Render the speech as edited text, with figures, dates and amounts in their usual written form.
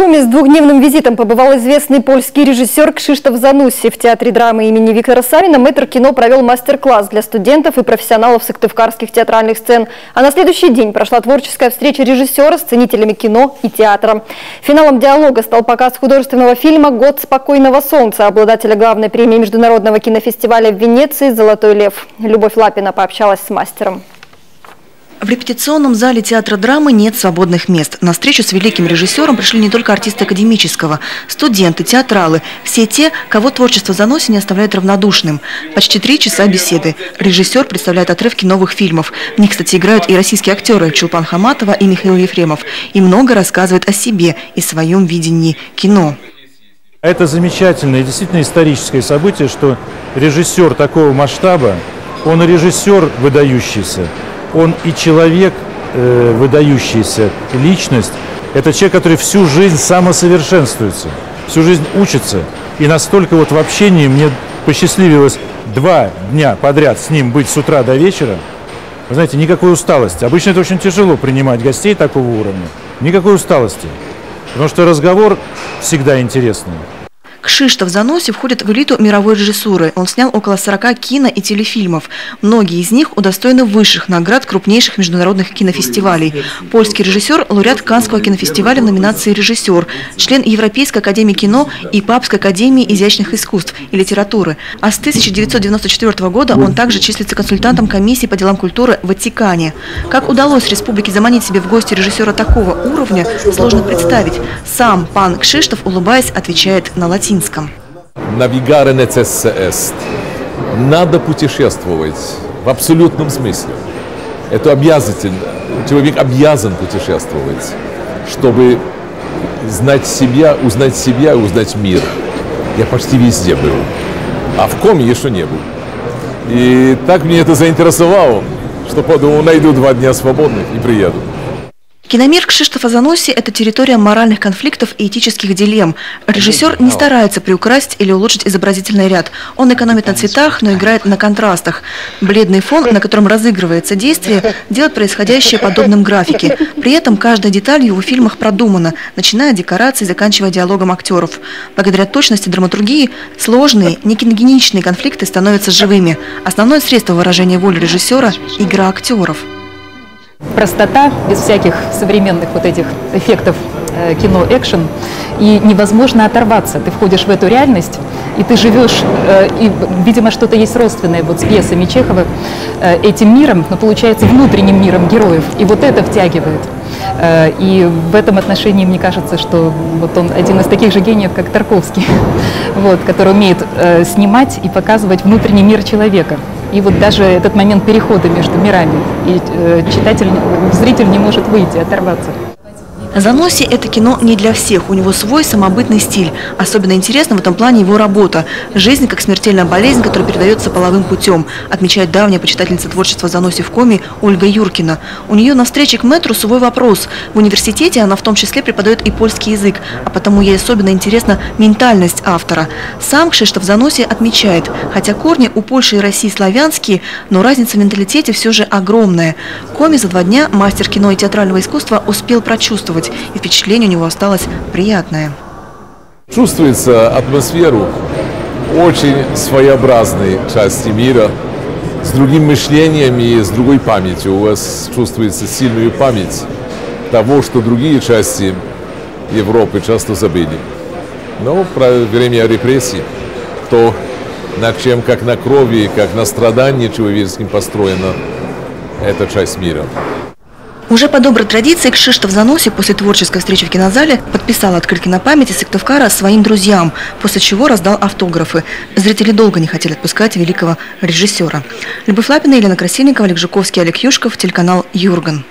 Коми с двухдневным визитом побывал известный польский режиссер Krzysztof Zanussi. В театре драмы имени Виктора Савина мэтр кино провел мастер-класс для студентов и профессионалов сыктывкарских театральных сцен. А на следующий день прошла творческая встреча режиссера с ценителями кино и театра. Финалом диалога стал показ художественного фильма «Год спокойного солнца» обладателя главной премии Международного кинофестиваля в Венеции «Золотой лев». Любовь Лапина пообщалась с мастером. В репетиционном зале театра драмы нет свободных мест. На встречу с великим режиссером пришли не только артисты академического, студенты, театралы, все те, кого творчество Занусси не оставляет равнодушным. Почти 3 часа беседы. Режиссер представляет отрывки новых фильмов. В них, кстати, играют и российские актеры Чулпан Хаматова и Михаил Ефремов. И много рассказывает о себе и своем видении кино. Это замечательное и действительно историческое событие, что режиссер такого масштаба, он и режиссер выдающийся. Он и человек, выдающийся, личность. Это человек, который всю жизнь самосовершенствуется, всю жизнь учится. И настолько вот в общении мне посчастливилось 2 дня подряд с ним быть с утра до вечера. Вы знаете, никакой усталости. Обычно это очень тяжело принимать гостей такого уровня. Никакой усталости. Потому что разговор всегда интересный. Krzysztof Zanussi входит в элиту мировой режиссуры. Он снял около 40 кино и телефильмов. Многие из них удостоены высших наград крупнейших международных кинофестивалей. Польский режиссер – лауреат Каннского кинофестиваля в номинации «Режиссер», член Европейской академии кино и Папской академии изящных искусств и литературы. А с 1994 года он также числится консультантом комиссии по делам культуры в Ватикане. Как удалось республике заманить себе в гости режиссера такого уровня, сложно представить. Сам пан Krzysztof, улыбаясь, отвечает на латинском. Navigare necesse est. Надо путешествовать в абсолютном смысле. Это обязательно. Человек обязан путешествовать, чтобы знать себя и узнать мир. Я почти везде был, а в Коми еще не был. И так мне это заинтересовало, что подумал, найду 2 дня свободных и приеду. Киномир Krzysztofa Zanussi – это территория моральных конфликтов и этических дилемм. Режиссер не старается приукрасить или улучшить изобразительный ряд. Он экономит на цветах, но играет на контрастах. Бледный фон, на котором разыгрывается действие, делает происходящее подобным графике. При этом каждая деталь в его фильмах продумана, начиная от декораций, заканчивая диалогом актеров. Благодаря точности драматургии сложные, некиногеничные конфликты становятся живыми. Основное средство выражения воли режиссера – игра актеров. Простота, без всяких современных вот этих эффектов кино-экшен, и невозможно оторваться. Ты входишь в эту реальность, и ты живешь, и, видимо, что-то есть родственное вот с пьесами Чехова, этим миром, но получается внутренним миром героев, и вот это втягивает. И в этом отношении мне кажется, что вот он один из таких же гениев, как Тарковский, вот, который умеет снимать и показывать внутренний мир человека. И вот даже этот момент перехода между мирами, и зритель не может выйти, оторваться. Занусси – это кино не для всех. У него свой самобытный стиль. Особенно интересна в этом плане его работа. Жизнь как смертельная болезнь, которая передается половым путем, отмечает давняя почитательница творчества Занусси в Коми Ольга Юркина. У нее на встрече к мэтру свой вопрос. В университете она в том числе преподает и польский язык, а потому ей особенно интересна ментальность автора. Сам Krzysztof Zanussi отмечает, хотя корни у Польши и России славянские, но разница в менталитете все же огромная. Коми за 2 дня мастер кино и театрального искусства успел прочувствовать, и впечатление у него осталось приятное. Чувствуется атмосферу очень своеобразной части мира, с другим мышлением и с другой памятью. У вас чувствуется сильную память того, что другие части Европы часто забыли. Но про время репрессий, то, над чем как на крови, как на страдании человеческим построена эта часть мира. Уже по доброй традиции Krzysztof Zanussi после творческой встречи в кинозале подписал открытки на память из Сыктывкара своим друзьям, после чего раздал автографы. Зрители долго не хотели отпускать великого режиссера. Любовь Лапина, Елена Красильникова, Олег Жуковский, Олег Юшков, телеканал Юрган.